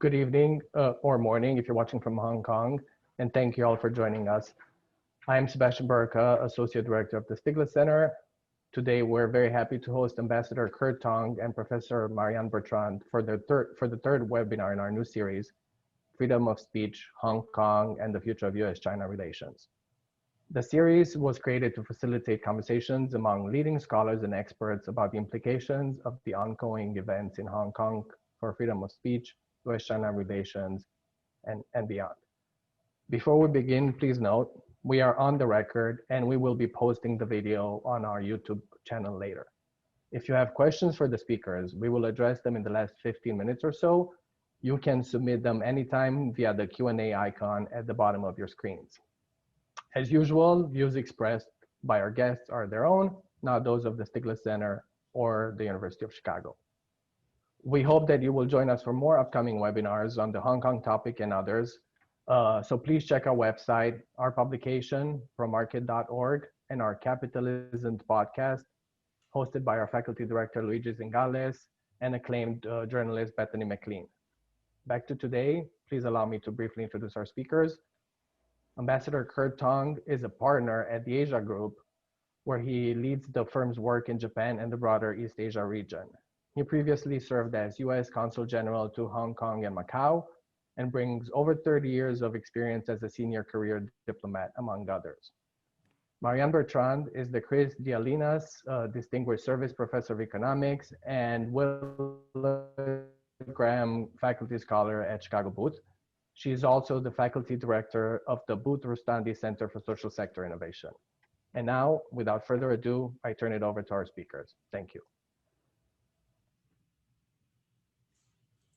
Good evening or morning if you're watching from Hong Kong, and thank you all for joining us. I am Sebastian Burka, Associate Director of the Stigler Center. Today, we're very happy to host Ambassador Kurt Tong and Professor Marianne Bertrand for the third webinar in our new series, Freedom of Speech, Hong Kong, and the Future of US-China Relations. The series was created to facilitate conversations among leading scholars and experts about the implications of the ongoing events in Hong Kong for freedom of speech, US-China relations, and beyond. Before we begin, please note, we are on the record and we will be posting the video on our YouTube channel later. If you have questions for the speakers, we will address them in the last 15 minutes or so. You can submit them anytime via the Q&A icon at the bottom of your screens. As usual, views expressed by our guests are their own, not those of the Stigler Center or the University of Chicago. We hope that you will join us for more upcoming webinars on the Hong Kong topic and others. So please check our website, our publication, promarket.org, and our Capitalism podcast, hosted by our faculty director, Luigi Zingales, and acclaimed journalist, Bethany McLean. Back to today, please allow me to briefly introduce our speakers. Ambassador Kurt Tong is a partner at the Asia Group, where he leads the firm's work in Japan and the broader East Asia region. He previously served as U.S. Consul General to Hong Kong and Macau, and brings over 30 years of experience as a senior career diplomat, among others. Marianne Bertrand is the Chris Dialynas Distinguished Service Professor of Economics and Will Graham Faculty Scholar at Chicago Booth. She is also the Faculty Director of the Booth Rustandi Center for Social Sector Innovation. And now, without further ado, I turn it over to our speakers. Thank you.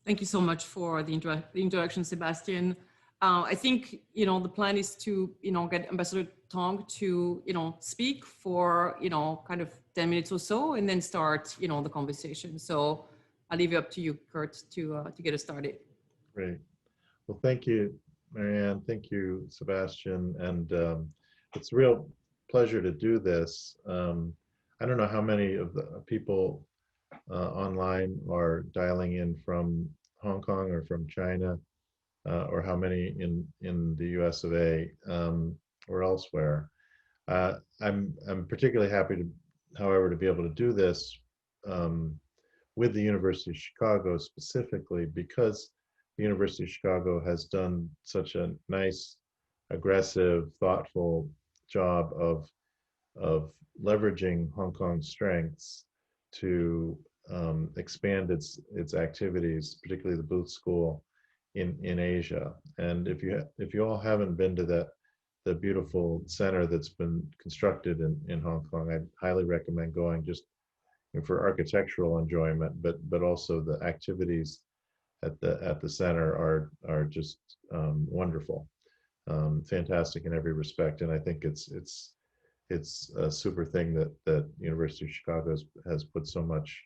Thank you so much for the introduction, Sebastian. I think, the plan is to, get Ambassador Tong to, speak for, kind of 10 minutes or so, and then start, the conversation. So I'll leave it up to you, Kurt, to get us started. Great. Well, thank you, Marianne. Thank you, Sebastian. And it's a real pleasure to do this. I don't know how many of the people online are dialing in from Hong Kong or from China, or how many in the US of A or elsewhere. I'm particularly happy to, however, to be able to do this with the University of Chicago specifically, because the University of Chicago has done such a nice, aggressive, thoughtful job of leveraging Hong Kong's strengths to expand its activities, particularly the Booth School in Asia. And if you all haven't been to the beautiful center that's been constructed in Hong Kong, I highly recommend going, just for architectural enjoyment, but also the activities at the center are just wonderful, fantastic in every respect. And I think it's a super thing that University of Chicago has put so much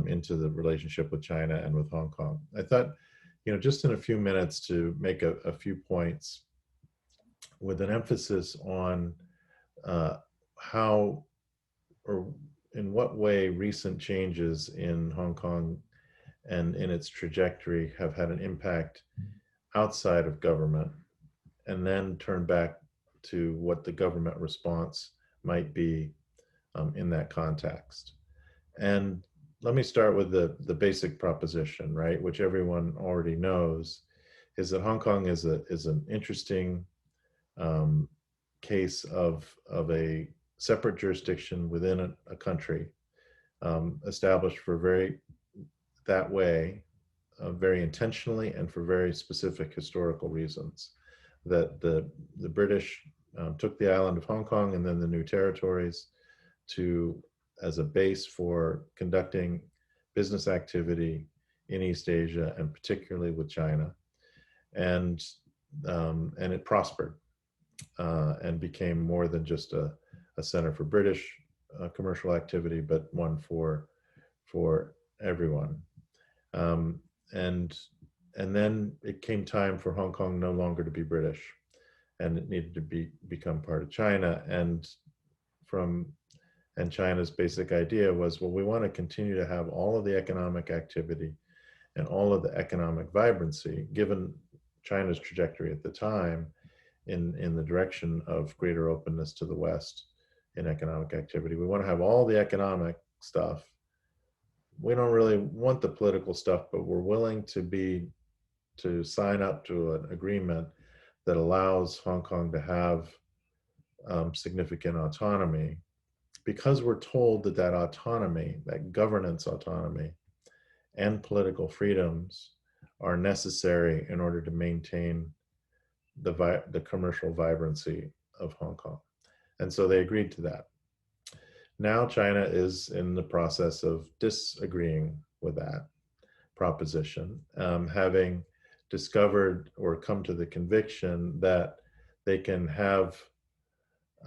into the relationship with China and with Hong Kong. I thought, just in a few minutes to make a few points with an emphasis on how or in what way recent changes in Hong Kong and in its trajectory have had an impact outside of government, and then turn back to what the government response might be in that context. And let me start with the basic proposition, right, which everyone already knows, is that Hong Kong is an interesting case of a separate jurisdiction within a country, established for very intentionally and for very specific historical reasons. That the British took the island of Hong Kong and then the new territories as a base for conducting business activity in East Asia, and particularly with China, and it prospered and became more than just a center for British commercial activity, but one for everyone. And then it came time for Hong Kong no longer to be British, and it needed to become part of China. And China's basic idea was, well, we want to continue to have all of the economic activity and all of the economic vibrancy, given China's trajectory at the time in the direction of greater openness to the West in economic activity. We want to have all the economic stuff. We don't really want the political stuff, but we're willing to sign up to an agreement that allows Hong Kong to have significant autonomy, because we're told that that autonomy, that governance autonomy and political freedoms are necessary in order to maintain the commercial vibrancy of Hong Kong. And so they agreed to that. Now China is in the process of disagreeing with that proposition, having discovered or come to the conviction that they can have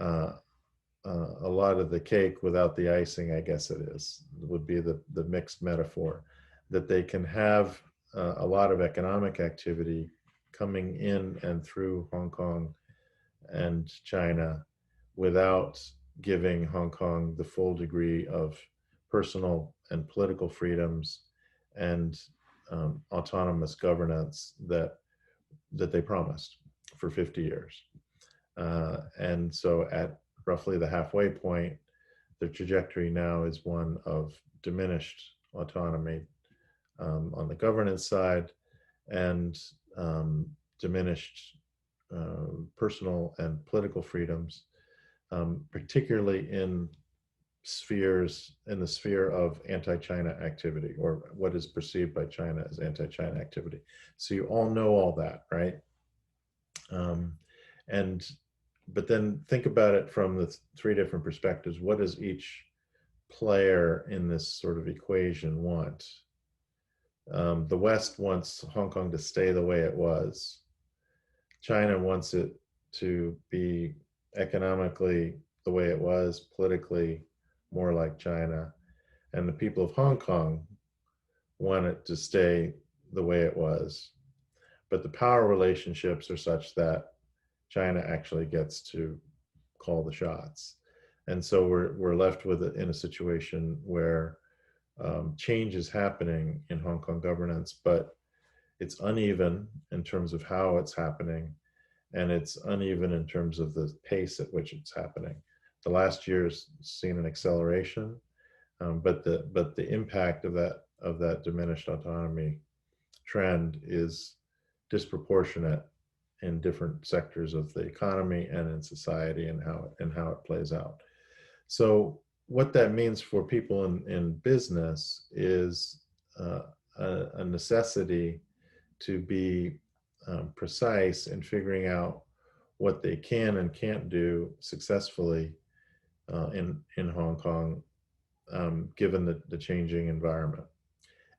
a lot of the cake without the icing, I guess it is, would be the mixed metaphor, that they can have a lot of economic activity coming in and through Hong Kong and China without giving Hong Kong the full degree of personal and political freedoms and autonomous governance that they promised for 50 years. And so at roughly the halfway point, the trajectory now is one of diminished autonomy on the governance side and diminished personal and political freedoms, particularly in the sphere of anti-China activity, or what is perceived by China as anti-China activity. So you all know all that, right? But then think about it from the three different perspectives. What does each player in this sort of equation want? The West wants Hong Kong to stay the way it was. China wants it to be economically the way it was, politically more like China. And the people of Hong Kong want it to stay the way it was. But the power relationships are such that China actually gets to call the shots. And so we're left with it in a situation where change is happening in Hong Kong governance, but it's uneven in terms of how it's happening, and it's uneven in terms of the pace at which it's happening. The last year's seen an acceleration, but the impact of that diminished autonomy trend is disproportionate in different sectors of the economy and in society, and how it plays out. So what that means for people in business is a necessity to be precise in figuring out what they can and can't do successfully in Hong Kong, given the changing environment.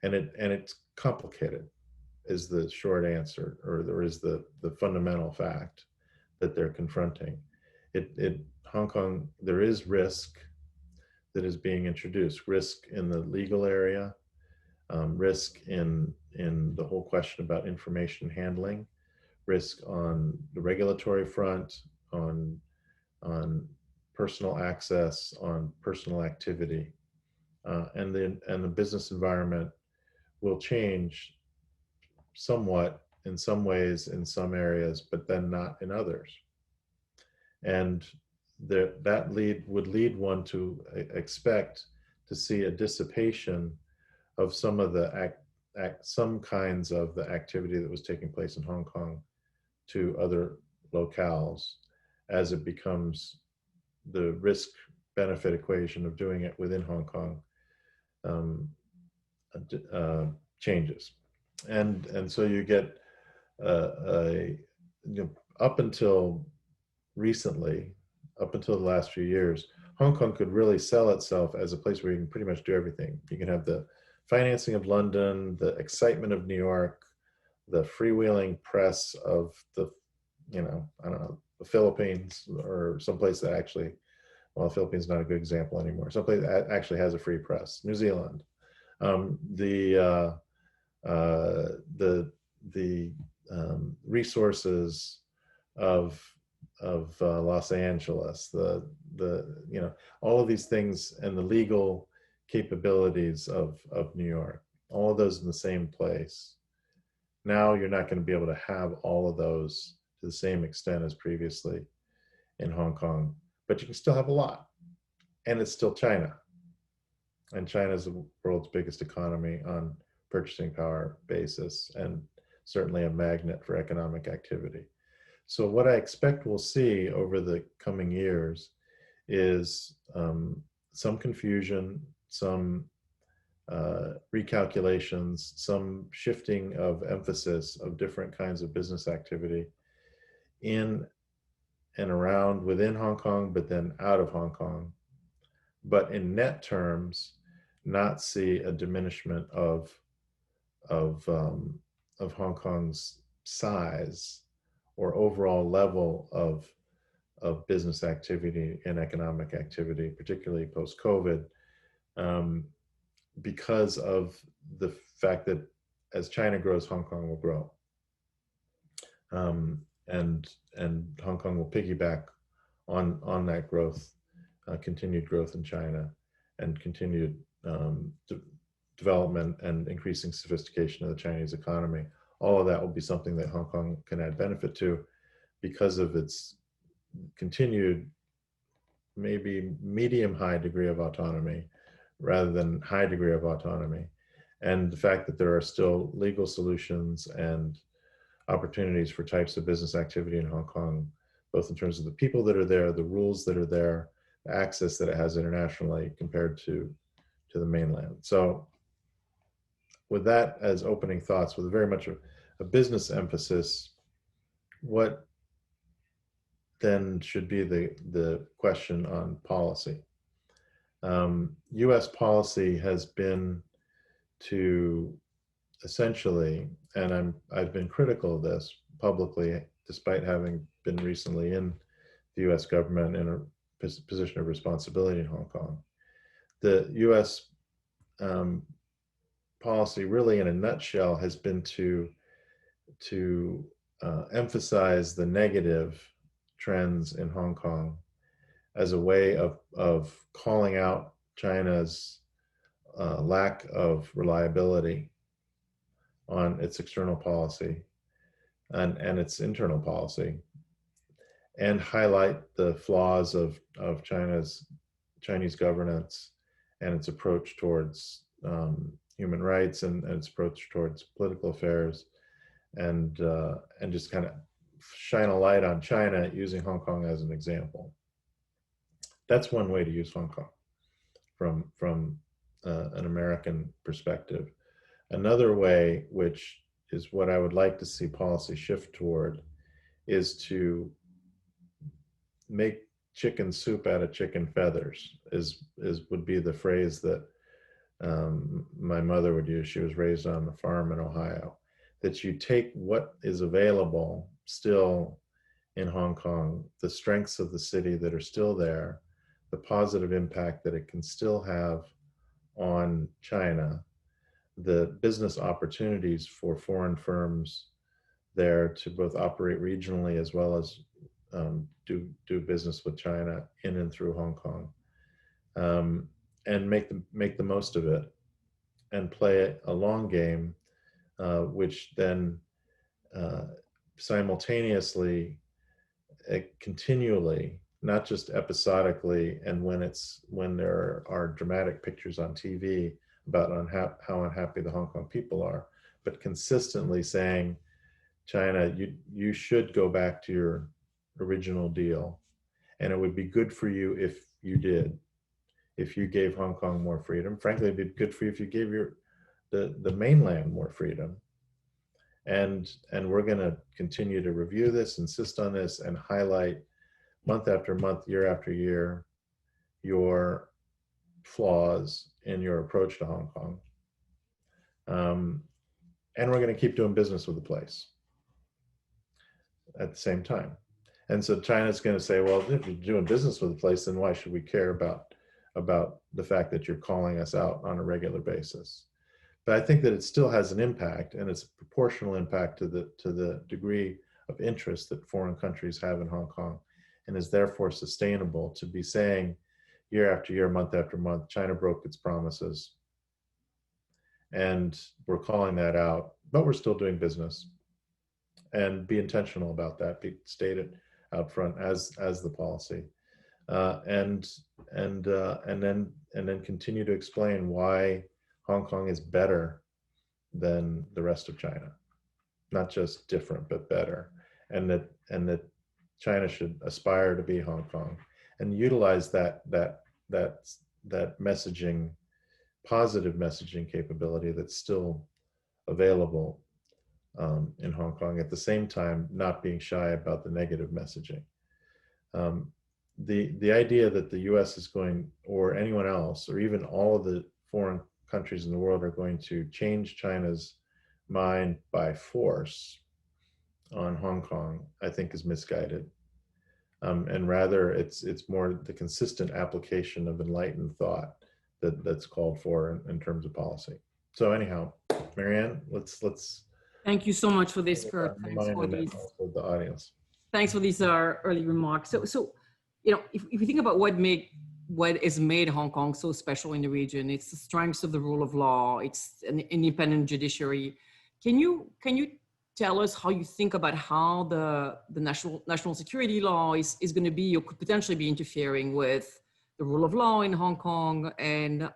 And it's complicated, is the short answer, or is the fundamental fact that they're confronting. Hong Kong, there is risk that is being introduced, risk in the legal area, risk in the whole question about information handling, risk on the regulatory front, on personal access, on personal activity, and the business environment will change somewhat in some ways in some areas, but then not in others. And that would lead one to expect to see a dissipation of some of the some kinds of the activity that was taking place in Hong Kong to other locales, as it becomes the risk-benefit equation of doing it within Hong Kong changes. And so you get up until recently, up until the last few years, Hong Kong could really sell itself as a place where you can pretty much do everything. You can have the financing of London, the excitement of New York, the freewheeling press of the, the Philippines, or someplace that actually, well, the Philippines is not a good example anymore. Someplace that actually has a free press. New Zealand, the resources of Los Angeles, all of these things, and the legal capabilities of New York. all of those in the same place. Now you're not going to be able to have all of those to the same extent as previously in Hong Kong, but you can still have a lot. And it's still China. And China is the world's biggest economy on purchasing power basis, and certainly a magnet for economic activity. So what I expect we'll see over the coming years is some confusion, some recalculations, some shifting of emphasis of different kinds of business activity in and around within Hong Kong, but then out of Hong Kong. But in net terms, not see a diminishment of Hong Kong's size or overall level of business activity and economic activity, particularly post-COVID, because of the fact that as China grows, Hong Kong will grow. And Hong Kong will piggyback on that growth, continued growth in China, and continued development and increasing sophistication of the Chinese economy. All of that will be something that Hong Kong can add benefit to because of its continued, maybe medium-high degree of autonomy rather than high degree of autonomy. And the fact that there are still legal solutions and opportunities for types of business activity in Hong Kong, both in terms of the people that are there, the rules that are there, the access that it has internationally compared to the mainland. So with that as opening thoughts, with very much a business emphasis, what then should be the question on policy? US policy has been to essentially, and I've been critical of this publicly, despite having been recently in the US government in a position of responsibility in Hong Kong. The US policy really in a nutshell has been to emphasize the negative trends in Hong Kong as a way of calling out China's lack of reliability on its external policy and its internal policy, and highlight the flaws of Chinese governance and its approach towards human rights and its approach towards political affairs, and just kind of shine a light on China using Hong Kong as an example. That's one way to use Hong Kong from an American perspective. Another way, which is what I would like to see policy shift toward, is to make chicken soup out of chicken feathers, would be the phrase that my mother would use. She was raised on a farm in Ohio. That you take what is available still in Hong Kong, the strengths of the city that are still there, the positive impact that it can still have on China, the business opportunities for foreign firms there to both operate regionally as well as do business with China in and through Hong Kong, and make the most of it and play a long game, which then simultaneously, continually, not just episodically, and when there are dramatic pictures on TV about how unhappy the Hong Kong people are, but consistently saying, China, you should go back to your original deal, and it would be good for you if you did, if you gave Hong Kong more freedom. Frankly, it'd be good for you if you gave the mainland more freedom. And we're going to continue to review this, insist on this, and highlight month after month, year after year, your flaws in your approach to Hong Kong. And we're going to keep doing business with the place at the same time. And so China's going to say, well, if you're doing business with the place, then why should we care about the fact that you're calling us out on a regular basis? But I think that it still has an impact, and it's a proportional impact to the degree of interest that foreign countries have in Hong Kong, and is therefore sustainable to be saying year after year, month after month, China broke its promises. And we're calling that out, but we're still doing business. And be intentional about that. Be stated out front as the policy, and then continue to explain why Hong Kong is better than the rest of China, not just different but better, and that China should aspire to be Hong Kong, and utilize that messaging, positive messaging capability that's still available in Hong Kong, at the same time not being shy about the negative messaging. The idea that the US is going, or anyone else, or even all of the foreign countries in the world are going to change China's mind by force on Hong Kong, I think is misguided. And rather it's more the consistent application of enlightened thought that's called for in terms of policy. So anyhow, Marianne, let's Thank you so much for this, Kurt. Thanks for these. Also the audience. Thanks for these early remarks. So, you know, if you think about what has made Hong Kong so special in the region, it's the strengths of the rule of law. It's an independent judiciary. Can you tell us how you think about how the national security law is going to be, or could potentially be, interfering with the rule of law in Hong Kong and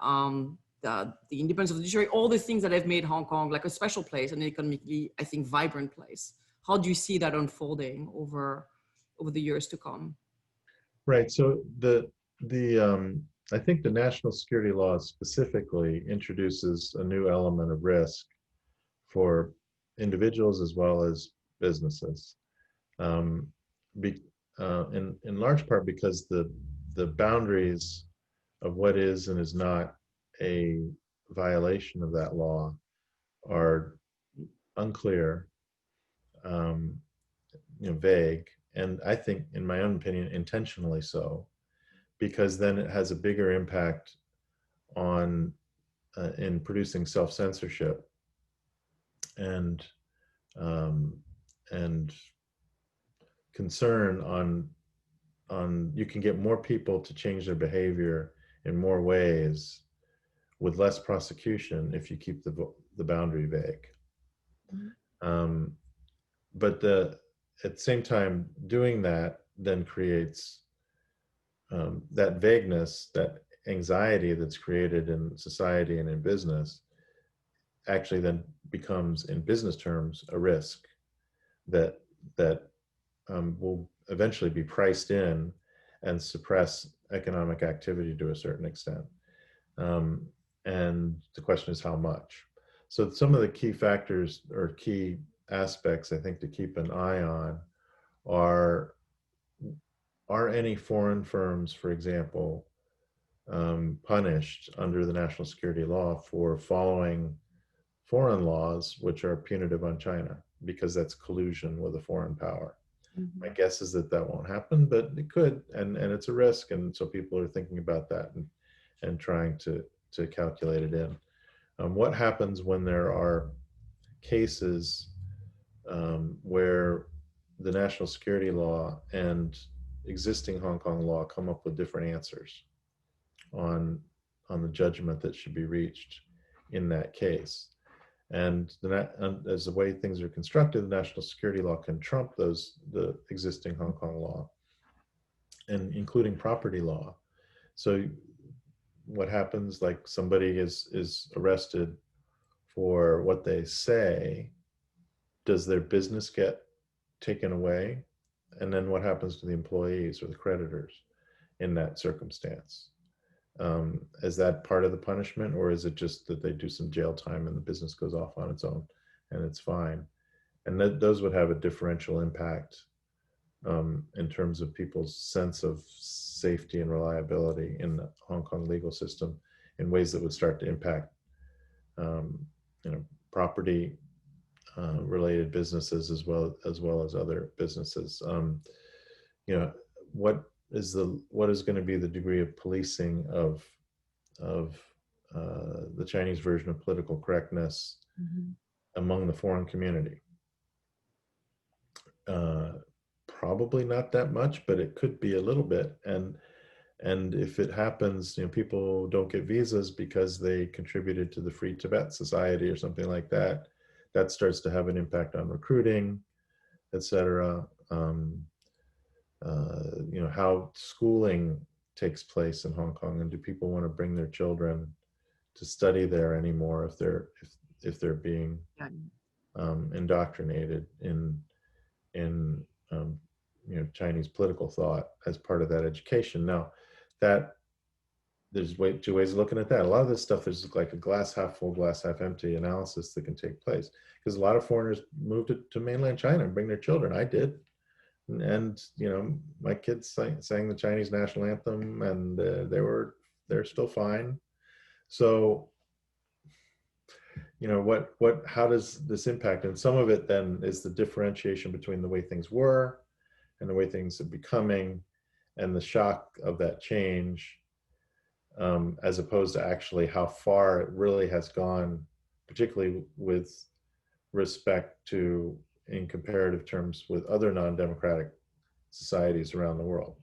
the independence of the judiciary, all the things that have made Hong Kong like a special place and an economically, I think, vibrant place? How do you see that unfolding over the years to come? Right. So I think the national security law specifically introduces a new element of risk for individuals as well as businesses, in large part because the boundaries of what is and is not a violation of that law are unclear, vague, and I think, in my own opinion, intentionally so, because then it has a bigger impact on in producing self-censorship and concern on you can get more people to change their behavior in more ways with less prosecution if you keep the boundary vague. But at the same time, doing that then creates that vagueness, that anxiety that's created in society and in business, actually then becomes, in business terms, a risk that will eventually be priced in and suppress economic activity to a certain extent. And the question is how much. So some of the key factors or key aspects I think to keep an eye on are any foreign firms, for example, punished under the national security law for following foreign laws which are punitive on China, because that's collusion with a foreign power. Mm-hmm. My guess is that won't happen, but it could, and it's a risk, and so people are thinking about that and trying to calculate it in. What happens when there are cases where the national security law and existing Hong Kong law come up with different answers on the judgment that should be reached in that case? And as the way things are constructed, the national security law can trump the existing Hong Kong law, and including property law. So what happens, like somebody is arrested for what they say, does their business get taken away? And then what happens to the employees or the creditors in that circumstance? Is that part of the punishment, or is it just that they do some jail time and the business goes off on its own and it's fine? And those would have a differential impact in terms of people's sense of safety and reliability in the Hong Kong legal system in ways that would start to impact property related businesses as well as other businesses. What is going to be the degree of policing of the Chinese version of political correctness among the foreign community? Probably not that much, but it could be a little bit, and And if it happens, people don't get visas because they contributed to the Free Tibet Society or something like that, that starts to have an impact on recruiting, etc. How schooling takes place in Hong Kong, and do people want to bring their children to study there anymore if they're being indoctrinated in Chinese political thought as part of that education. Now, that there's two ways of looking at that. A lot of this stuff is like a glass half full, glass half empty analysis that can take place, because a lot of foreigners moved to mainland China and bring their children. I did. And my kids sang the Chinese national anthem, and they're still fine. So how does this impact? And some of it then is the differentiation between the way things were and the way things are becoming, and the shock of that change, as opposed to actually how far it really has gone, particularly with respect to, in comparative terms, with other non-democratic societies around the world.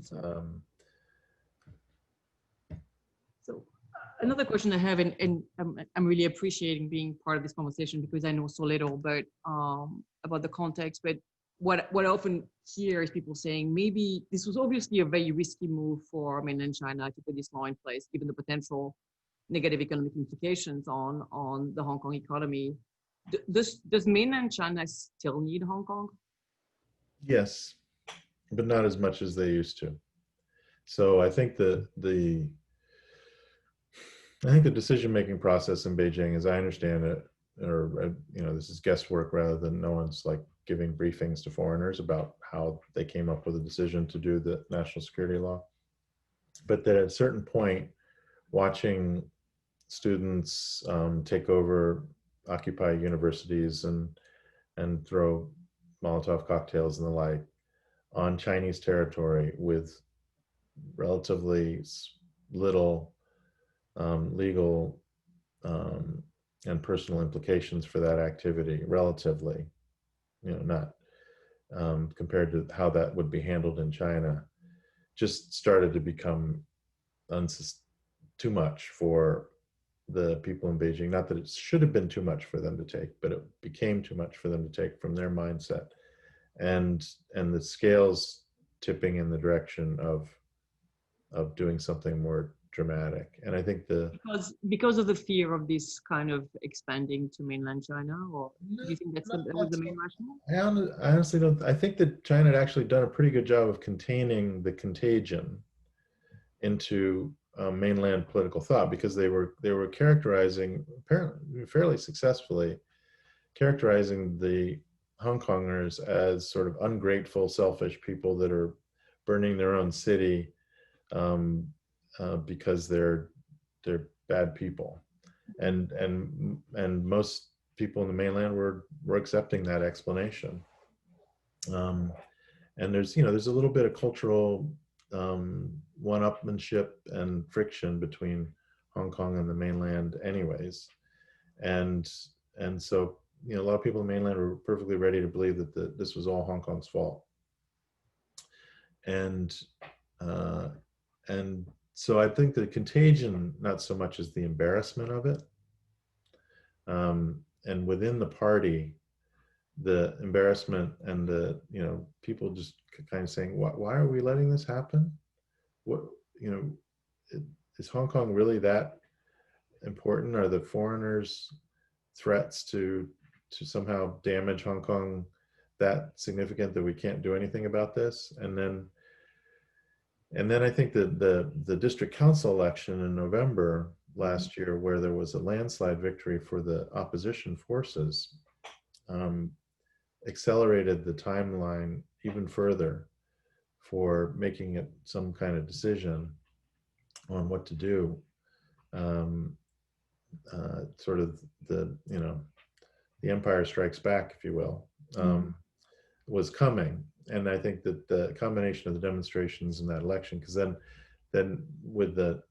So another question I have, and I'm really appreciating being part of this conversation because I know so little about the context, but what I often hear is people saying maybe this was obviously a very risky move for mainland China to put this law in place, given the potential negative economic implications on the Hong Kong economy. Does mainland China still need Hong Kong? Yes, but not as much as they used to. So I think the decision-making process in Beijing, as I understand it, or this is guesswork rather than no one's like giving briefings to foreigners about how they came up with a decision to do the national security law. But that at a certain point, watching students take over, occupy universities and throw Molotov cocktails and the like on Chinese territory with relatively little legal and personal implications for that activity, relatively, not compared to how that would be handled in China, just started to become too much for the people in Beijing. Not that it should have been too much for them to take, but it became too much for them to take from their mindset, and the scales tipping in the direction of doing something more dramatic. And I think because of the fear of this kind of expanding to mainland China, or do you think that was the main rationale? I honestly don't. I think that China had actually done a pretty good job of containing the contagion into mainland political thought, because they were characterizing, apparently fairly successfully, characterizing the Hong Kongers as sort of ungrateful, selfish people that are burning their own city because they're bad people, and most people in the mainland were accepting that explanation. And there's a little bit of cultural one-upmanship and friction between Hong Kong and the mainland, anyways, and so a lot of people in the mainland were perfectly ready to believe that this was all Hong Kong's fault, and so I think the contagion, not so much as the embarrassment of it, and within the party, the embarrassment and the people just kind of saying, why are we letting this happen? What is Hong Kong really that important? Are the foreigners' threats to somehow damage Hong Kong that significant that we can't do anything about this? And then I think that the district council election in November last year, where there was a landslide victory for the opposition forces, accelerated the timeline even further for making it some kind of decision on what to do. Sort of the Empire Strikes Back, if you will, was coming. And I think that the combination of the demonstrations in that election, because then with the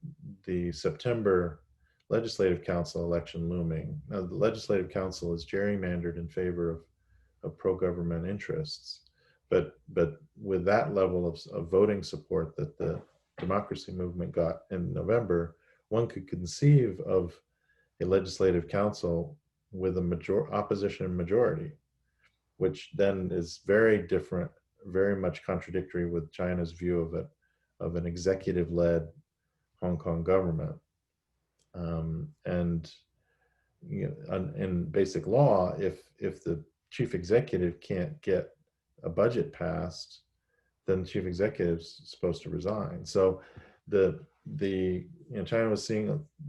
September Legislative Council election looming, now the Legislative Council is gerrymandered in favor of pro-government interests, but with that level of voting support that the democracy movement got in November, one could conceive of a legislative council with a opposition and majority, which then is very different, very much contradictory with China's view of an executive-led Hong Kong government. And you know, in basic law, if the chief executive can't get a budget passed, then the chief executive's supposed to resign. So China was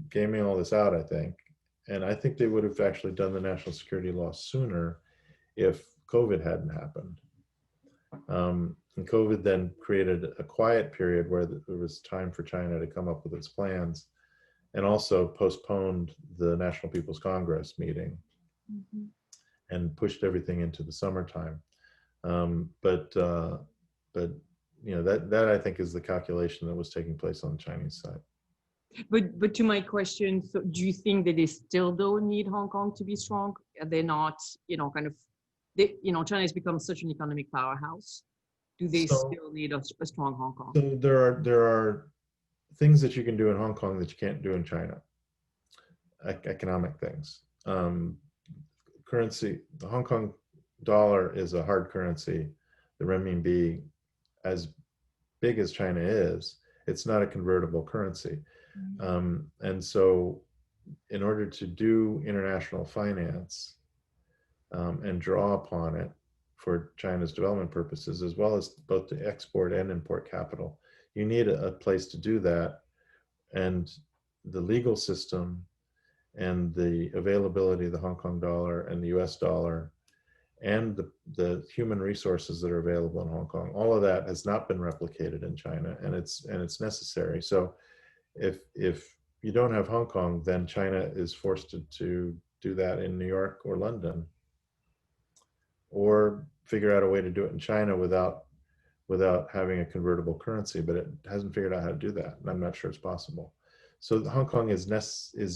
gaming all this out, I think, and I think they would have actually done the national security law sooner if COVID hadn't happened. And COVID then created a quiet period where there was time for China to come up with its plans, and also postponed the National People's Congress meeting and pushed everything into the summertime. But you know, that I think is the calculation that was taking place on the Chinese side. But to my question, so do you think that they still don't need Hong Kong to be strong? Are they not, you know, China has become such an economic powerhouse. Do they still need a strong Hong Kong? So there are things that you can do in Hong Kong that you can't do in China. Economic things. Currency, the Hong Kong dollar is a hard currency. The renminbi, as big as China is, it's not a convertible currency. And so in order to do international finance and draw upon it for China's development purposes, as well as both to export and import capital, you need a place to do that. And the legal system and the availability of the Hong Kong dollar and the US dollar and the human resources that are available in Hong Kong, all of that has not been replicated in China, and it's necessary. So if you don't have Hong Kong, then China is forced to do that in New York or London, or figure out a way to do it in China without having a convertible currency, but it hasn't figured out how to do that, and I'm not sure it's possible. So Hong Kong is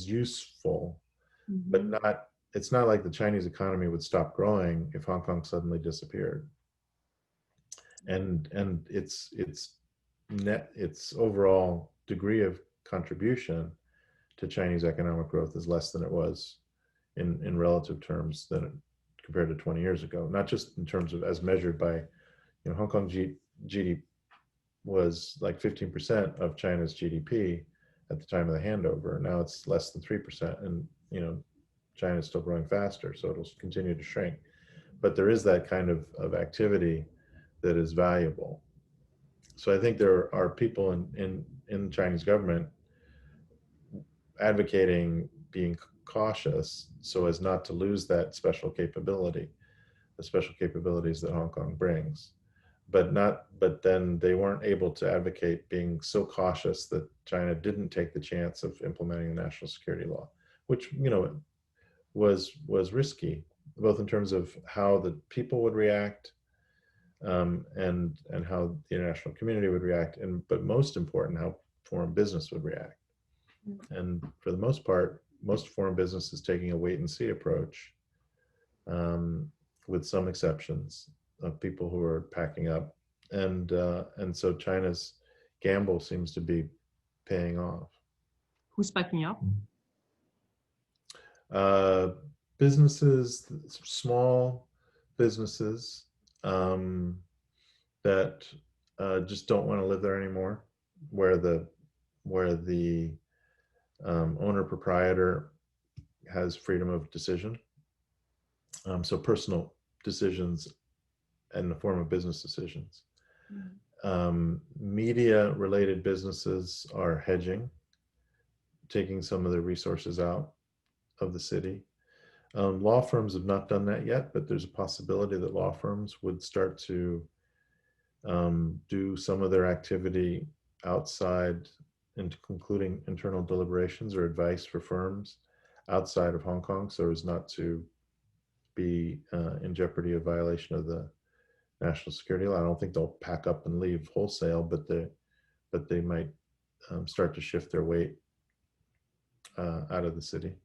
useful, but not. It's not like the Chinese economy would stop growing if Hong Kong suddenly disappeared. And its overall degree of contribution to Chinese economic growth is less than it was in relative terms compared to 20 years ago. Not just in terms of as measured by, you know, Hong Kong GDP was like 15% of China's GDP at the time of the handover. Now it's less than 3%, and you know, China is still growing faster, so it'll continue to shrink. But there is that kind of activity that is valuable. So I think there are people in the Chinese government advocating being cautious so as not to lose that special capability, the special capabilities that Hong Kong brings. But then they weren't able to advocate being so cautious that China didn't take the chance of implementing the national security law, which, you know, was risky, both in terms of how the people would react and how the international community would react, but most important, how foreign business would react. And for the most part, most foreign business is taking a wait and see approach, with some exceptions of people who are packing up, and so China's gamble seems to be paying off. Who's packing up? Businesses, small businesses that just don't want to live there anymore, where the owner proprietor has freedom of decision. So personal decisions in the form of business decisions. Media related businesses are hedging, taking some of the resources out of the city. Law firms have not done that yet, but there's a possibility that law firms would start to do some of their activity outside, including internal deliberations or advice for firms outside of Hong Kong, so as not to be in jeopardy of violation of the national security law. I don't think they'll pack up and leave wholesale, but they might start to shift their weight out of the city.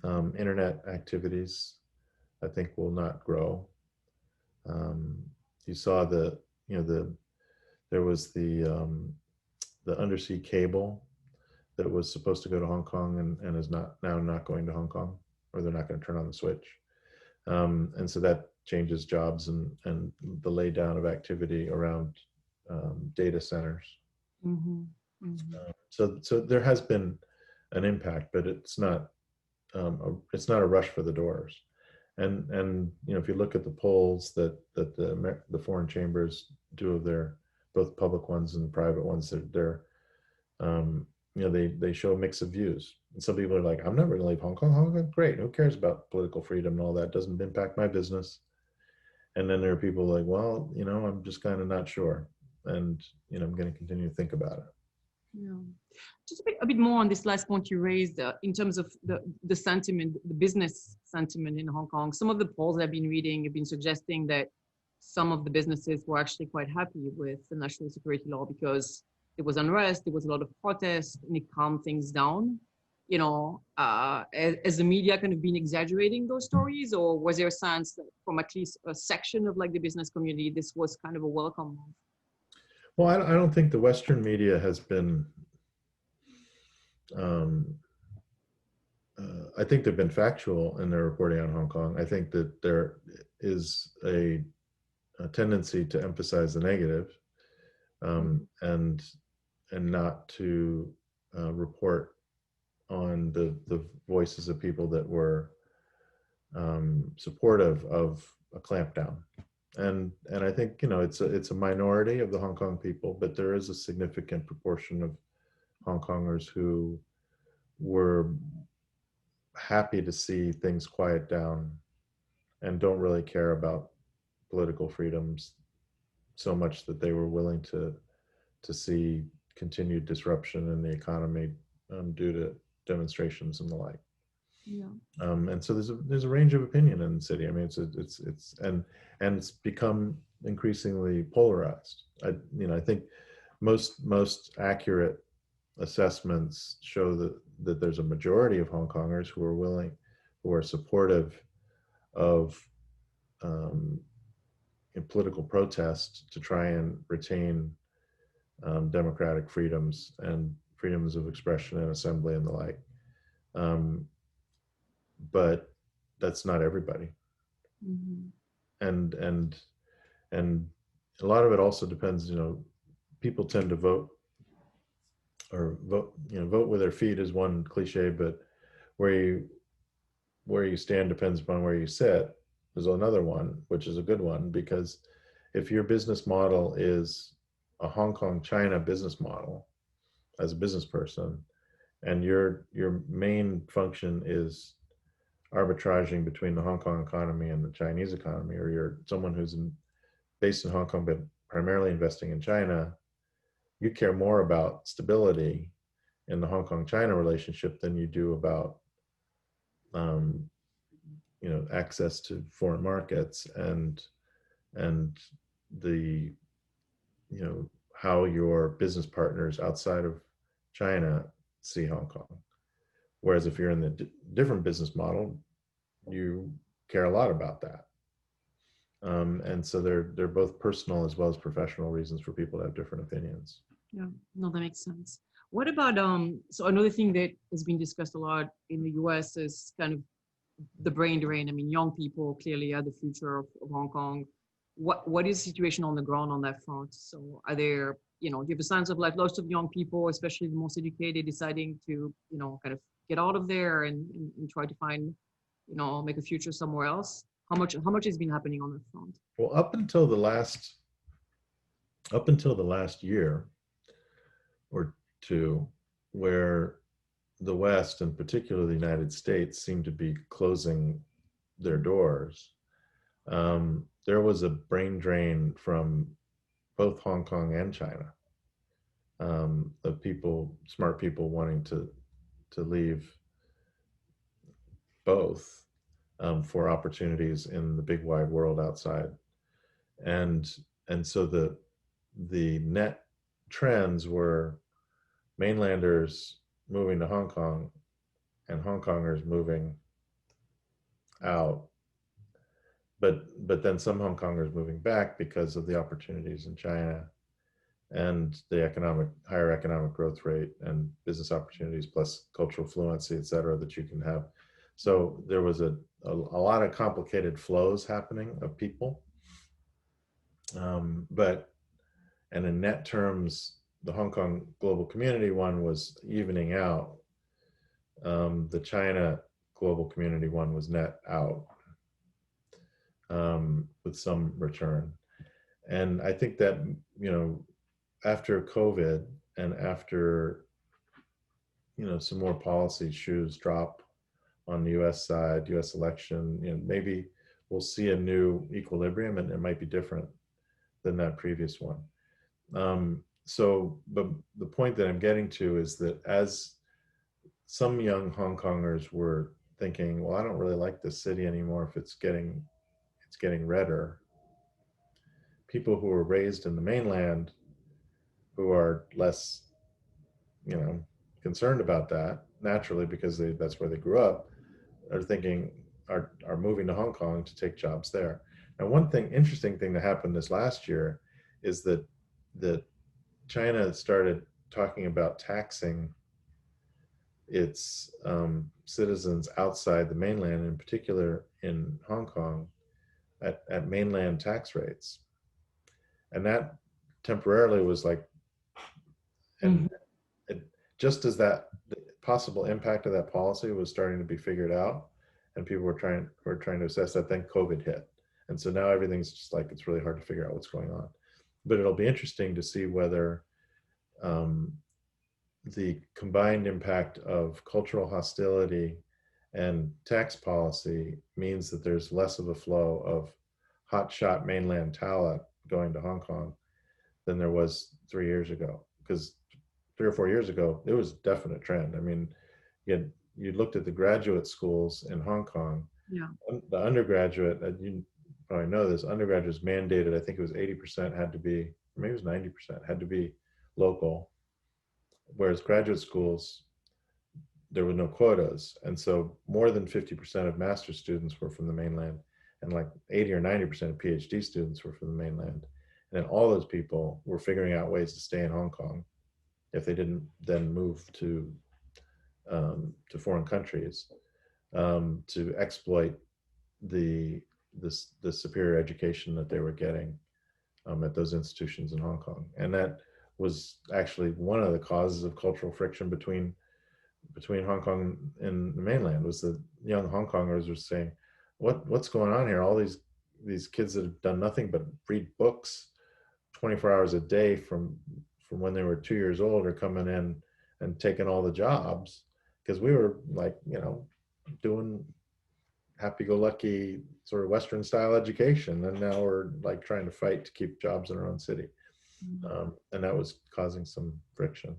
Internet activities, I think, will not grow. you saw there was the undersea cable that was supposed to go to Hong Kong and is not going to Hong Kong, or they're not going to turn on the switch. And so that changes jobs and the lay down of activity around data centers. Mm-hmm. Mm-hmm. So there has been an impact, but it's not a rush for the doors. And if you look at the polls that the foreign chambers do of their, both public ones and private ones, they're they show a mix of views. And some people are like, I'm never going to leave Hong Kong. Hong Kong, great. Who cares about political freedom and all that? Doesn't impact my business. And then there are people like, well, I'm just kind of not sure. And, I'm going to continue to think about it. Yeah. Just a bit more on this last point you raised in terms of the sentiment, the business sentiment in Hong Kong. Some of the polls I've been reading have been suggesting that some of the businesses were actually quite happy with the national security law because there was unrest, there was a lot of protest, and it calmed things down. Has the media kind of been exaggerating those stories, or was there a sense that from at least a section of like the business community, this was kind of a welcome move? Well, I don't think the Western media has been, I think they've been factual in their reporting on Hong Kong. I think that there is a tendency to emphasize the negative and not to report on the voices of people that were supportive of a clampdown. And I think it's a minority of the Hong Kong people, but there is a significant proportion of Hong Kongers who were happy to see things quiet down and don't really care about political freedoms so much that they were willing to see continued disruption in the economy due to demonstrations and the like. Yeah. And so there's a range of opinion in the city. I mean, it's become increasingly polarized. I think most accurate assessments show that there's a majority of Hong Kongers who are supportive of political protest to try and retain democratic freedoms and freedoms of expression and assembly and the like. But that's not everybody. Mm-hmm. And a lot of it also depends, people tend to vote with their feet is one cliche, but where you stand depends upon where you sit is another one, which is a good one, because if your business model is a Hong Kong, China business model as a business person, and your main function is arbitraging between the Hong Kong economy and the Chinese economy, or you're someone who's based in Hong Kong but primarily investing in China, you care more about stability in the Hong Kong-China relationship than you do about access to foreign markets and the how your business partners outside of China see Hong Kong. Whereas if you're in the different business model, you care a lot about that. And so they're both personal as well as professional reasons for people to have different opinions. Yeah, no, that makes sense. What about, so another thing that has been discussed a lot in the US is kind of the brain drain. I mean, young people clearly are the future of Hong Kong. What is the situation on the ground on that front? So are there, do you have a sense of like lots of young people, especially the most educated, deciding to, kind of get out of there and try to find, make a future somewhere else? How much has been happening on that front? Well, up until the last year or two, where the West, and particularly the United States, seemed to be closing their doors, there was a brain drain from both Hong Kong and China, of people, smart people wanting to leave both for opportunities in the big wide world outside. And so the net trends were mainlanders moving to Hong Kong and Hong Kongers moving out. but then some Hong Kongers moving back because of the opportunities in China and the higher economic growth rate and business opportunities plus cultural fluency, et cetera, that you can have. So there was a lot of complicated flows happening of people. And in net terms, the Hong Kong global community one was evening out. The China global community one was net out with some return. And I think that, after COVID and after, some more policy shoes drop on the US side, US election, maybe we'll see a new equilibrium, and it might be different than that previous one. But the point that I'm getting to is that as some young Hong Kongers were thinking, well, I don't really like this city anymore if it's getting redder. People who were raised in the mainland, who are less, concerned about that naturally because that's where they grew up, are moving to Hong Kong to take jobs there. Now, one interesting thing that happened this last year is that China started talking about taxing its citizens outside the mainland, in particular in Hong Kong, at mainland tax rates. And that temporarily was like, and just as that the possible impact of that policy was starting to be figured out, and people were trying to assess that, then COVID hit. And so now everything's just like, it's really hard to figure out what's going on. But it'll be interesting to see whether the combined impact of cultural hostility and tax policy means that there's less of a flow of hotshot mainland talent going to Hong Kong than there was 3 years ago. Because 3 or 4 years ago, it was a definite trend. I mean, you looked at the graduate schools in Hong Kong. Yeah. The undergraduate, you probably know this, undergraduates mandated, I think it was 80% had to be, maybe it was 90% had to be local. Whereas graduate schools, there were no quotas. And so more than 50% of master's students were from the mainland, and like 80 or 90% of PhD students were from the mainland. And all those people were figuring out ways to stay in Hong Kong if they didn't then move to foreign countries to exploit the superior education that they were getting at those institutions in Hong Kong. And that was actually one of the causes of cultural friction between Hong Kong and the mainland, was that young Hong Kongers were saying, what's going on here? All these kids that have done nothing but read books 24 hours a day from when they were 2 years old are coming in and taking all the jobs, because we were like, doing happy-go-lucky sort of Western style education, and now we're like trying to fight to keep jobs in our own city. And that was causing some friction.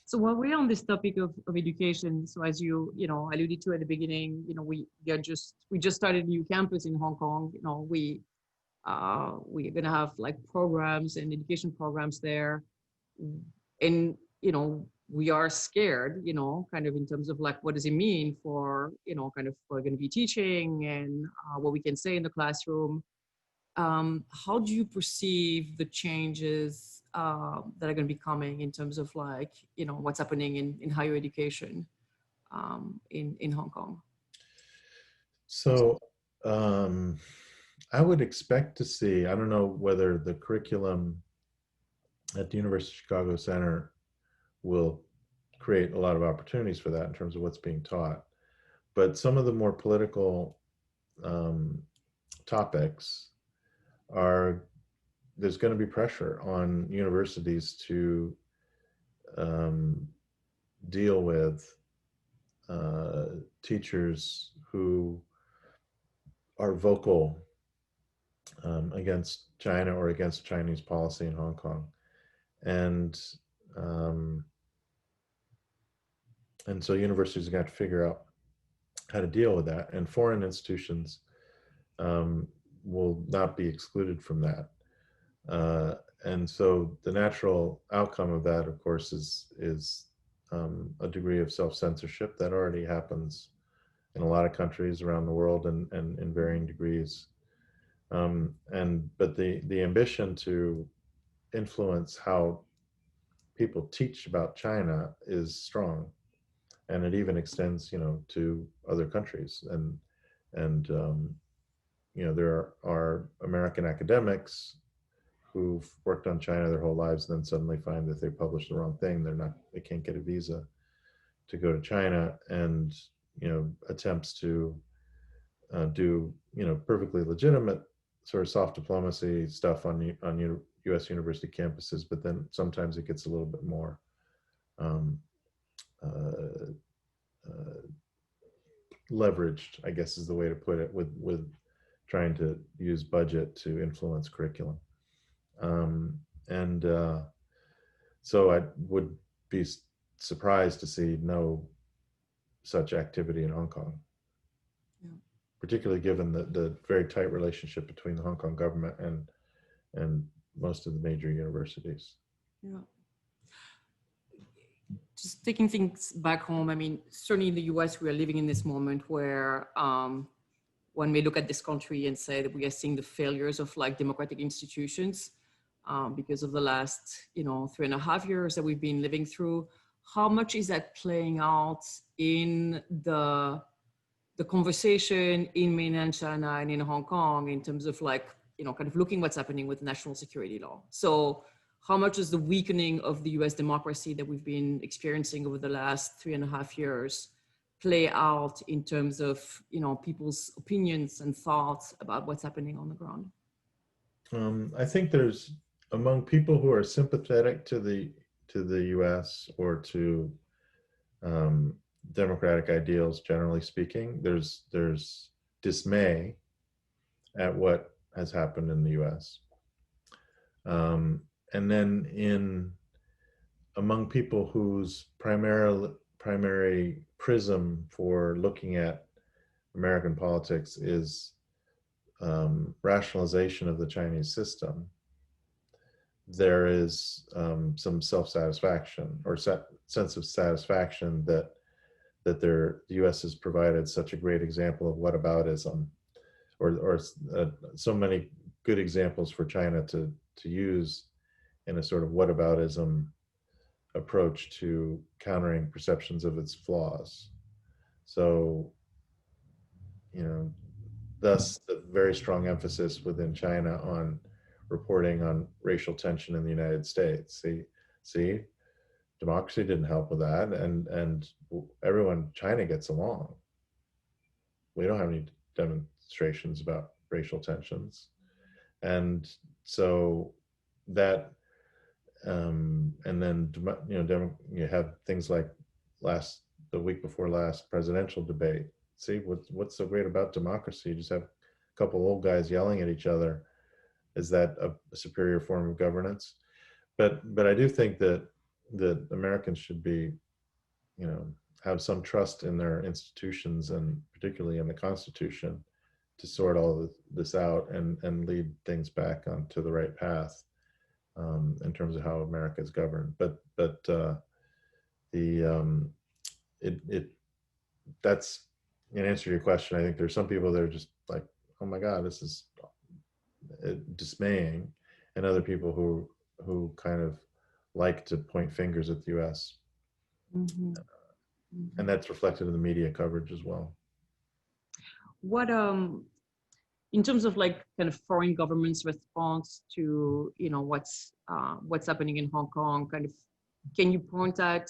So while we're on this topic of education, so as you alluded to at the beginning, we just started a new campus in Hong Kong. We're gonna have like programs and education programs there, and we are scared, kind of in terms of like, what does it mean for kind of we're going to be teaching and what we can say in the classroom. How do you perceive the changes that are going to be coming in terms of like, what's happening in higher education in Hong Kong? So I would expect to see, I don't know whether the curriculum at the University of Chicago Center will create a lot of opportunities for that in terms of what's being taught. But some of the more political topics there's going to be pressure on universities to deal with teachers who are vocal against China or against Chinese policy in Hong Kong. And so universities have got to figure out how to deal with that, and foreign institutions will not be excluded from that. And so the natural outcome of that, of course, is a degree of self-censorship that already happens in a lot of countries around the world and in varying degrees. But the ambition to influence how people teach about China is strong, and it even extends, to other countries. And there are American academics who've worked on China their whole lives, and then suddenly find that they published the wrong thing. They can't get a visa to go to China, and attempts to do perfectly legitimate sort of soft diplomacy stuff on U.S. university campuses, but then sometimes it gets a little bit more leveraged, I guess is the way to put it, with trying to use budget to influence curriculum. So I would be surprised to see no such activity in Hong Kong, particularly given the very tight relationship between the Hong Kong government and most of the major universities. Yeah. Just taking things back home, I mean, certainly in the US, we are living in this moment where one may look at this country and say that we are seeing the failures of like democratic institutions because of the last, 3.5 years that we've been living through. How much is that playing out in the conversation in mainland China and in Hong Kong in terms of like, kind of looking what's happening with national security law? So how much is the weakening of the US democracy that we've been experiencing over the last 3.5 years play out in terms of, people's opinions and thoughts about what's happening on the ground? I think there's, among people who are sympathetic to the US or to democratic ideals, generally speaking, there's dismay at what has happened in the US. And then among people whose primary prism for looking at American politics is rationalization of the Chinese system, there is some self-satisfaction or sense of satisfaction that the U.S. has provided such a great example of whataboutism, or so many good examples for China to use in a sort of whataboutism approach to countering perceptions of its flaws. So, thus the very strong emphasis within China on reporting on racial tension in the United States. See, democracy didn't help with that, and everyone, China gets along. We don't have any demonstrations about racial tensions. And so that, and then, you have things like the week before last presidential debate. See, what's so great about democracy? You just have a couple old guys yelling at each other. Is that a superior form of governance? But I do think that Americans should be, have some trust in their institutions, and particularly in the Constitution, to sort all this out and lead things back onto the right path in terms of how America is governed. But that's, in answer to your question, I think there's some people that are just like, oh my God, this is dismaying, and other people who kind of like to point fingers at the U.S. Mm-hmm. And that's reflected in the media coverage as well. What in terms of like kind of foreign governments' response to what's happening in Hong Kong, kind of, can you point at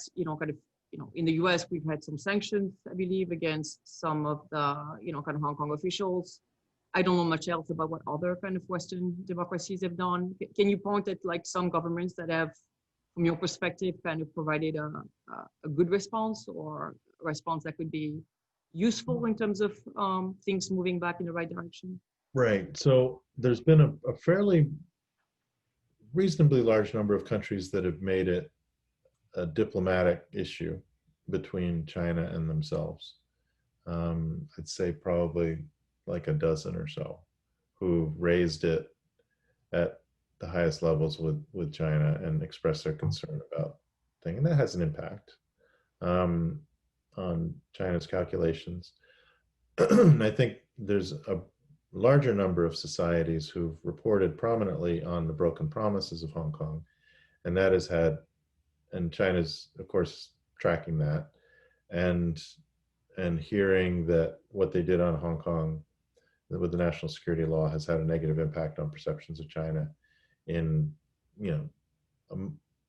in the U.S. we've had some sanctions, I believe, against some of the kind of Hong Kong officials. I don't know much else about what other kind of Western democracies have done. Can you point at like some governments that have, from your perspective, kind of provided a good response, or a response that could be useful in terms of things moving back in the right direction? Right. So there's been a fairly reasonably large number of countries that have made it a diplomatic issue between China and themselves. I'd say probably like a dozen or so who raised it at the highest levels with China and expressed their concern about things. And that has an impact on China's calculations. I think there's larger number of societies who've reported prominently on the broken promises of Hong Kong, and that has had, and China's of course tracking that, and hearing that what they did on Hong Kong with the national security law has had a negative impact on perceptions of China in, you know,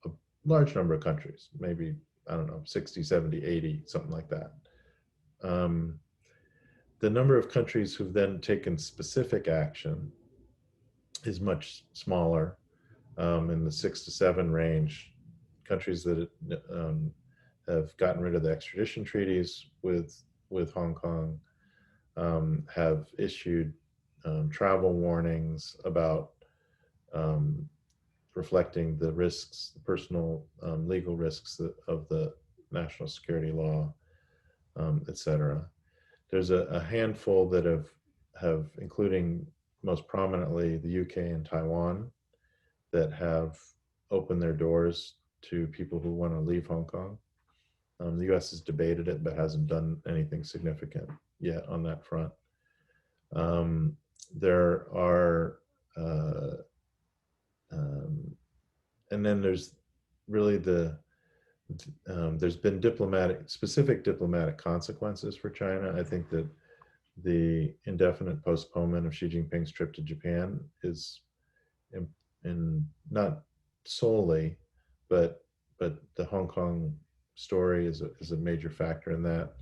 a large number of countries, maybe, I don't know, 60, 70, 80, something like that. The number of countries who've then taken specific action is much smaller, in the 6 to 7 range. Countries that have gotten rid of the extradition treaties with Hong Kong, have issued travel warnings about reflecting the risks, the personal legal risks of the national security law, etc. There's a handful that have, including most prominently the UK and Taiwan, that have opened their doors to people who want to leave Hong Kong. The US has debated it, but hasn't done anything significant yet on that front. There are, and then there's really there's been specific diplomatic consequences for China. I think that the indefinite postponement of Xi Jinping's trip to Japan is, in not solely, but the Hong Kong story is a major factor in that.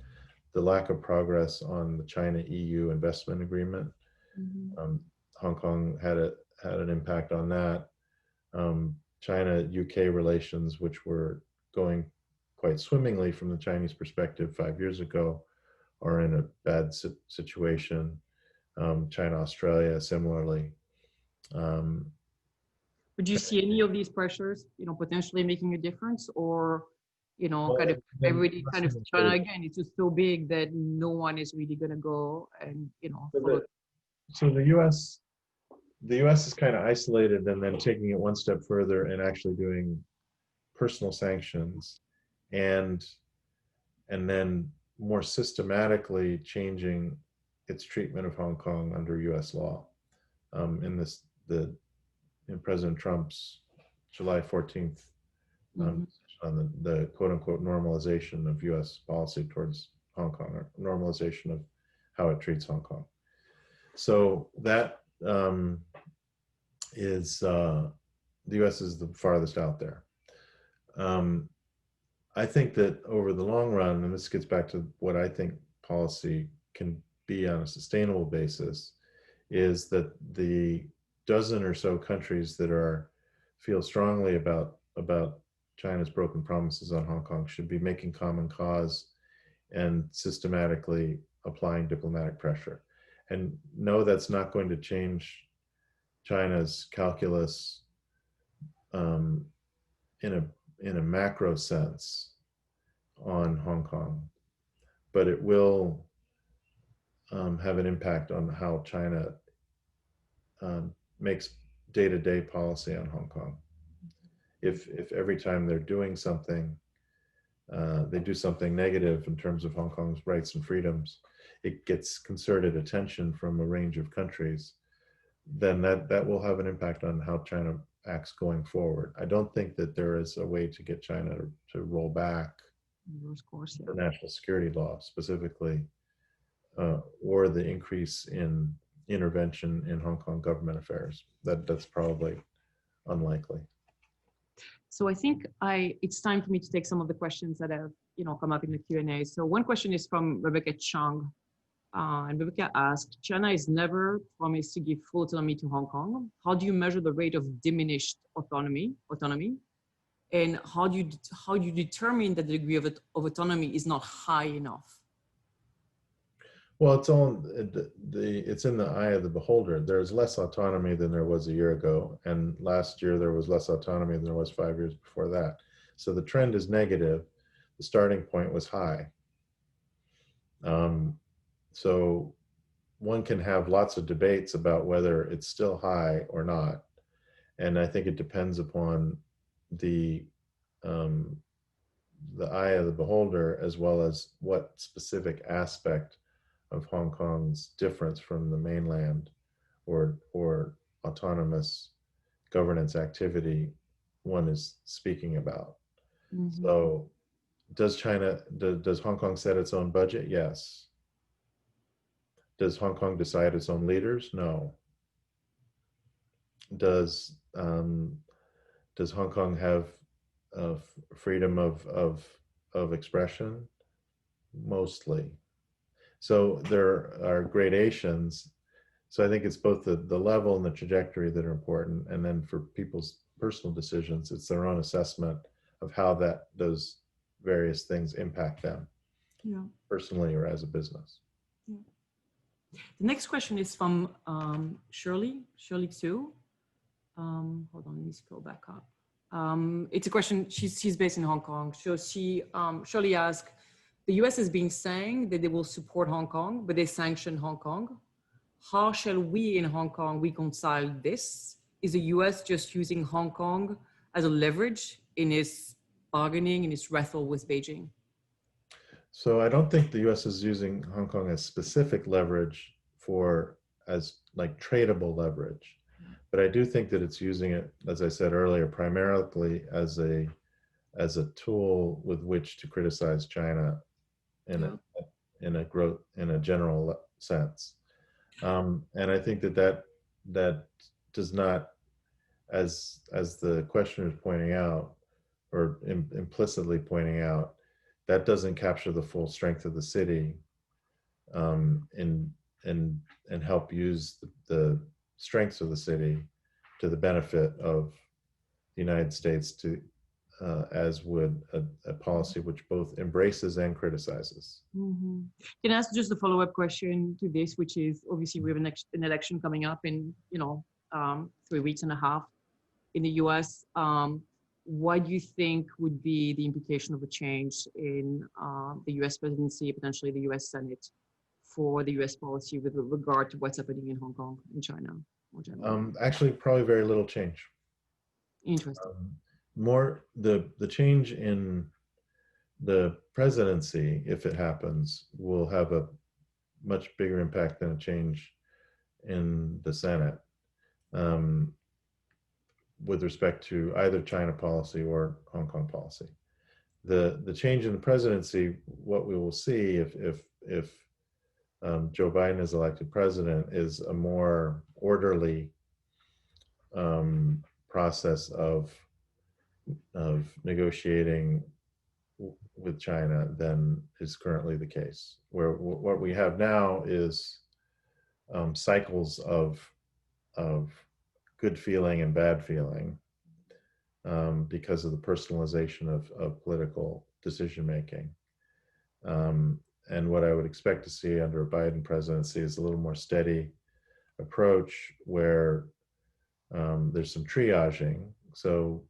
The lack of progress on the China-EU investment agreement, Hong Kong had an impact on that. China-UK relations, which were going quite swimmingly from the Chinese perspective 5 years ago, are in a bad situation. China-Australia similarly. Would you see any of these pressures, potentially making a difference, or, kind of everybody kind of China again, it's just so big that no one is really going to go and, follow. So the U.S. is kind of isolated, and then taking it one step further and actually doing personal sanctions, and then more systematically changing its treatment of Hong Kong under U.S. law. In President Trump's July 14th on the quote unquote normalization of U.S. policy towards Hong Kong, or normalization of how it treats Hong Kong. So that is, the U.S. is the farthest out there. I think that over the long run, and this gets back to what I think policy can be on a sustainable basis, is that the dozen or so countries that feel strongly about China's broken promises on Hong Kong should be making common cause and systematically applying diplomatic pressure. And no, that's not going to change China's calculus in a macro sense on Hong Kong, but it will have an impact on how China makes day-to-day policy on Hong Kong. If every time they're doing something, they do something negative in terms of Hong Kong's rights and freedoms, it gets concerted attention from a range of countries, then that will have an impact on how China acts going forward. I don't think that there is a way to get China to roll back the national security law specifically, or the increase in intervention in Hong Kong government affairs. That's probably unlikely. So I think it's time for me to take some of the questions that have come up in the Q&A. So one question is from Rebecca Chung. And Rebecca asked, China is never promised to give full autonomy to Hong Kong. How do you measure the rate of diminished autonomy? And how do you determine that the degree of autonomy is not high enough? Well, it's in the eye of the beholder. There's less autonomy than there was a year ago, and last year there was less autonomy than there was 5 years before that. So the trend is negative. The starting point was high. So one can have lots of debates about whether it's still high or not, and I think it depends upon the eye of the beholder, as well as what specific aspect of Hong Kong's difference from the mainland or autonomous governance activity one is speaking about. Mhm. So does Hong Kong set its own budget? Yes. Does Hong Kong decide its own leaders? No. Does Hong Kong have freedom of expression? Mostly. So there are gradations. So I think it's both the level and the trajectory that are important. And then for people's personal decisions, it's their own assessment of how those various things impact them Yeah. personally or as a business. Yeah. The next question is from Shirley Tzu. Hold on, let me scroll back up. It's a question, she's based in Hong Kong. So Shirley asked, the US has been saying that they will support Hong Kong, but they sanction Hong Kong. How shall we in Hong Kong reconcile this? Is the US just using Hong Kong as a leverage in its bargaining, in its wrestle with Beijing? So I don't think the US is using Hong Kong as specific leverage as like tradable leverage. But I do think that it's using it, as I said earlier, primarily as a tool with which to criticize China in a general sense. And I think that does not, as the questioner is pointing out, or implicitly pointing out, that doesn't capture the full strength of the city, and help use the strengths of the city to the benefit of the United States, as would a policy which both embraces and criticizes. Mm-hmm. Can I ask just a follow-up question to this, which is obviously we have an election coming up in 3 weeks and a half in the US. What do you think would be the implication of a change in the US presidency, potentially the US Senate, for the US policy with regard to what's happening in Hong Kong and China more generally? Actually, probably very little change. Interesting. More the change in the presidency, if it happens, will have a much bigger impact than a change in the Senate, with respect to either China policy or Hong Kong policy. The change in the presidency, what we will see if Joe Biden is elected president, is a more orderly process of negotiating with China than is currently the case. Where what we have now is cycles of good feeling and bad feeling, because of the personalization of political decision making. And what I would expect to see under a Biden presidency is a little more steady approach where there's some triaging. So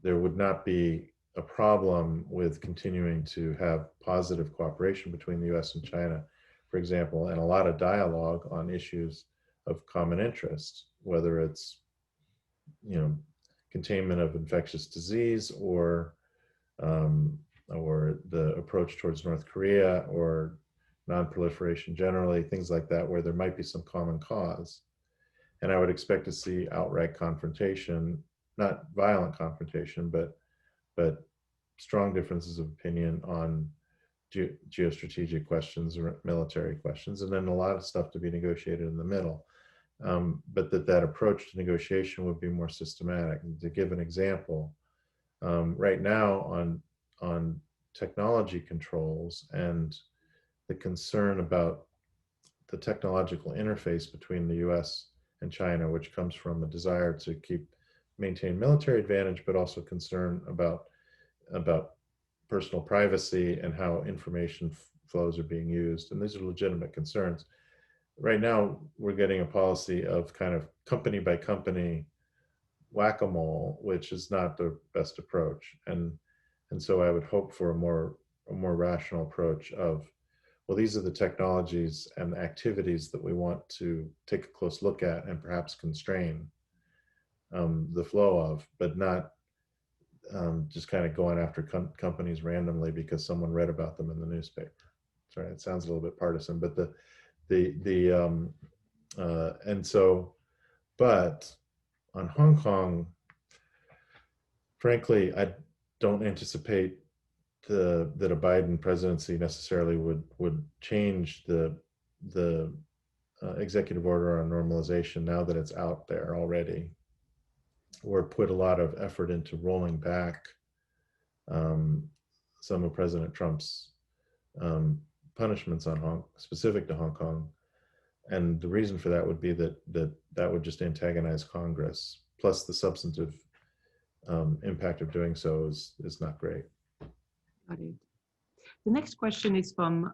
there would not be a problem with continuing to have positive cooperation between the US and China, for example, and a lot of dialogue on issues of common interest, whether it's, containment of infectious disease or the approach towards North Korea or non-proliferation generally, things like that, where there might be some common cause. And I would expect to see outright confrontation, not violent confrontation, but strong differences of opinion on geostrategic questions or military questions, and then a lot of stuff to be negotiated in the middle. But that approach to negotiation would be more systematic. To give an example, right now on technology controls and the concern about the technological interface between the US and China, which comes from a desire to maintain military advantage, but also concern about personal privacy and how information flows are being used. And these are legitimate concerns. Right now, we're getting a policy of kind of company by company whack-a-mole, which is not the best approach. And so I would hope for a more rational approach of, well, these are the technologies and activities that we want to take a close look at and perhaps constrain the flow of, but not just kind of going after companies randomly because someone read about them in the newspaper. sorry, it sounds a little bit partisan, but and so, but on Hong Kong, frankly, I don't anticipate that a Biden presidency necessarily would change the executive order on normalization now that it's out there already, or put a lot of effort into rolling back some of President Trump's punishments on specific to Hong Kong. And the reason for that would be that would just antagonize Congress. Plus, the substantive impact of doing so is not great. Got it. The next question is from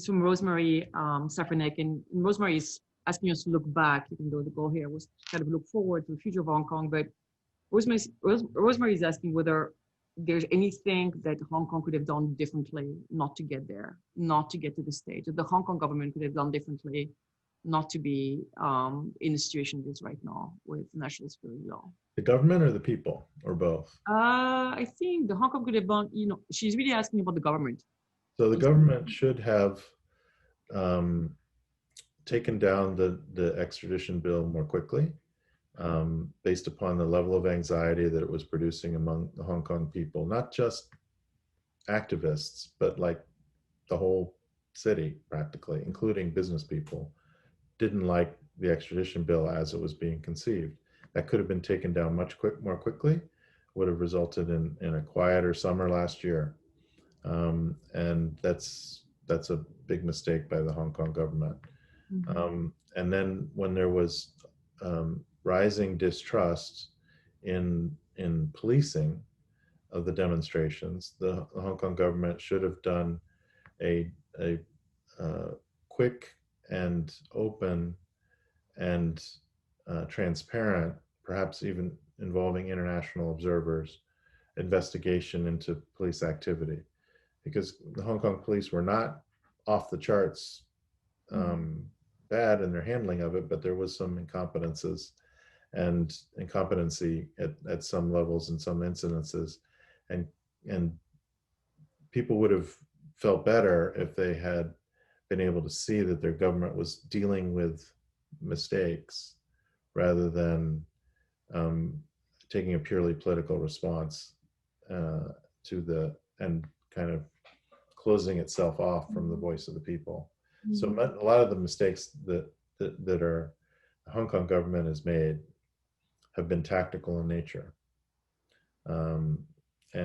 Rosemary Safranek, and Rosemary is asking us to look back, even though the goal here was to kind of look forward to the future of Hong Kong. But Rosemary is asking whether there's anything that Hong Kong could have done differently not to get there, not to get to the stage, that the Hong Kong government could have done differently not to be in the situation it is right now with national security law. The government or the people, or both? I think the Hong Kong could have done, she's really asking about the government. So the government should have taken down the extradition bill more quickly, based upon the level of anxiety that it was producing among the Hong Kong people, not just activists, but like the whole city practically, including business people, didn't like the extradition bill as it was being conceived. That could have been taken down more quickly, would have resulted in a quieter summer last year. And that's a big mistake by the Hong Kong government. Mm-hmm. And then when there was rising distrust in policing of the demonstrations, the Hong Kong government should have done a quick and open and transparent, perhaps even involving international observers, investigation into police activity, because the Hong Kong police were not off the charts bad in their handling of it, but there was some incompetences and incompetency at some levels in some incidences, and people would have felt better if they had been able to see that their government was dealing with mistakes rather than taking a purely political response and kind of closing itself off from the voice of the people. Mm-hmm. So a lot of the mistakes that the Hong Kong government has made have been tactical in nature. And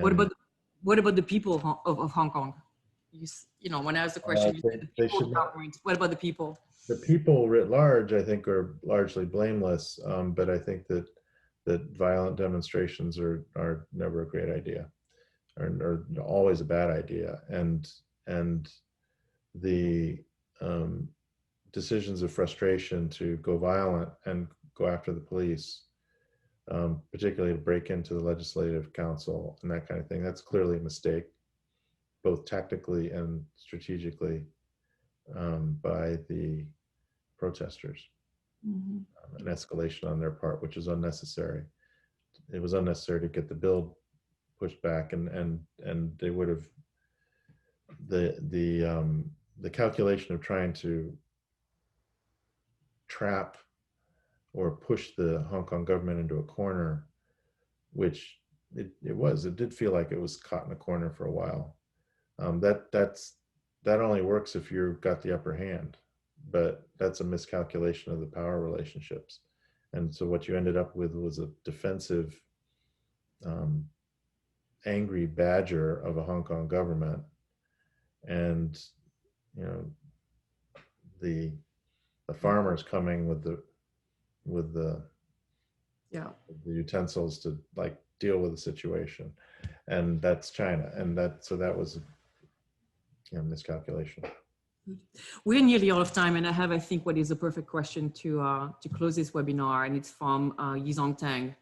what about the people of Hong Kong? When I asked the question, what about the people? The people writ large, I think, are largely blameless, but I think that violent demonstrations are never a great idea, or always a bad idea, and the decisions of frustration to go violent and go after the police, particularly to break into the Legislative Council and that kind of thing, that's clearly a mistake, both tactically and strategically, by the protesters. Mm-hmm. An escalation on their part, which is unnecessary. It was unnecessary to get the bill pushed back, and they would have the calculation of trying to trap or push the Hong Kong government into a corner, which it did feel like it was caught in a corner for a while. That only works if you've got the upper hand, but that's a miscalculation of the power relationships. And so what you ended up with was a defensive, angry badger of a Hong Kong government, and the farmers coming with the utensils to like deal with the situation, and that's China, and that was miscalculation. We're nearly out of time, and I have, I think, what is a perfect question to close this webinar, and it's from Yizong Tang.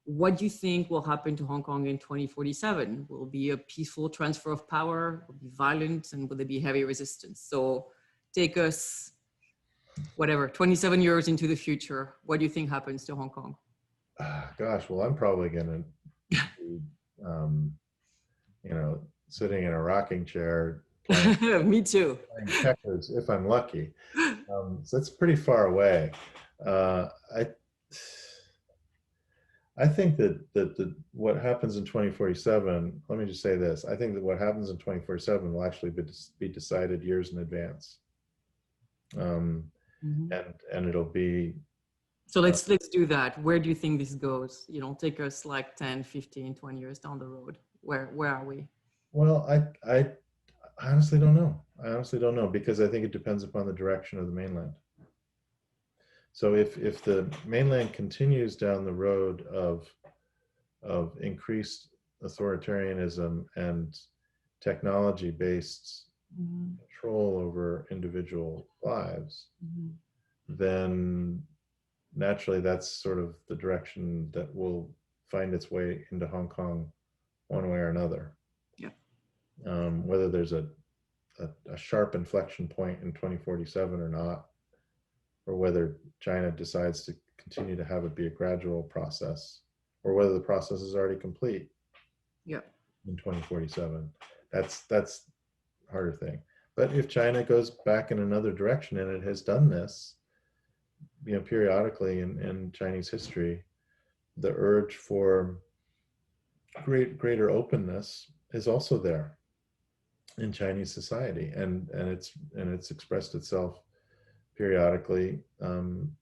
What do you think will happen to Hong Kong in 2047? Will it be a peaceful transfer of power? Will it be violent? And will there be heavy resistance? So take us, 27 years into the future. What do you think happens to Hong Kong? Gosh, well, I'm probably going to be, sitting in a rocking chair Me too. playing checkers if I'm lucky. So it's pretty far away. I think that what happens in 2047, let me just say this, I think that what happens in 2047 will actually be decided years in advance. And it'll be. So let's do that. Where do you think this goes? You know, take us like 10, 15, 20 years down the road. Where are we? Well, I honestly don't know. I honestly don't know, because I think it depends upon the direction of the mainland. So if the mainland continues down the road of increased authoritarianism and technology-based control over individual lives, then naturally that's sort of the direction that will find its way into Hong Kong one way or another. Yeah. Whether there's a sharp inflection point in 2047 or not, or whether China decides to continue to have it be a gradual process, or whether the process is already complete in 2047. That's a harder thing. But if China goes back in another direction, and it has done this, you know, periodically in Chinese history, the urge for greater openness is also there in Chinese society, and it's expressed itself periodically from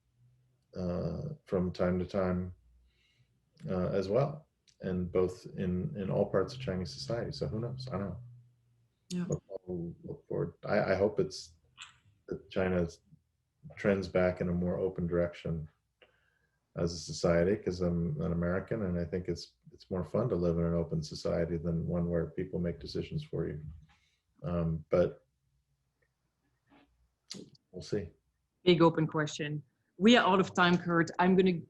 time to time as well, and both in all parts of Chinese society. So who knows? I don't know. Yeah. Look forward. I hope that China trends back in a more open direction as a society, because I'm an American, and I think it's more fun to live in an open society than one where people make decisions for you. But we'll see. Big open question. We are out of time, Kurt. I'm going to,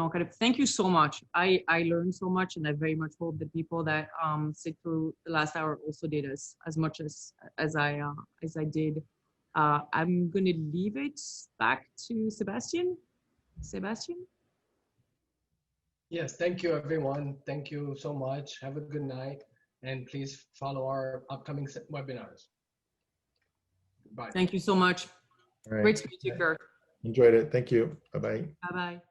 kind of thank you so much. I learned so much, and I very much hope that people that sit through the last hour also did as much as I did. I'm going to leave it back to Sebastian. Sebastian? Yes, thank you, everyone. Thank you so much. Have a good night, and please follow our upcoming webinars. Bye. Thank you so much. All right. Great to meet you, Kurt. Enjoyed it. Thank you. Bye-bye. Bye-bye.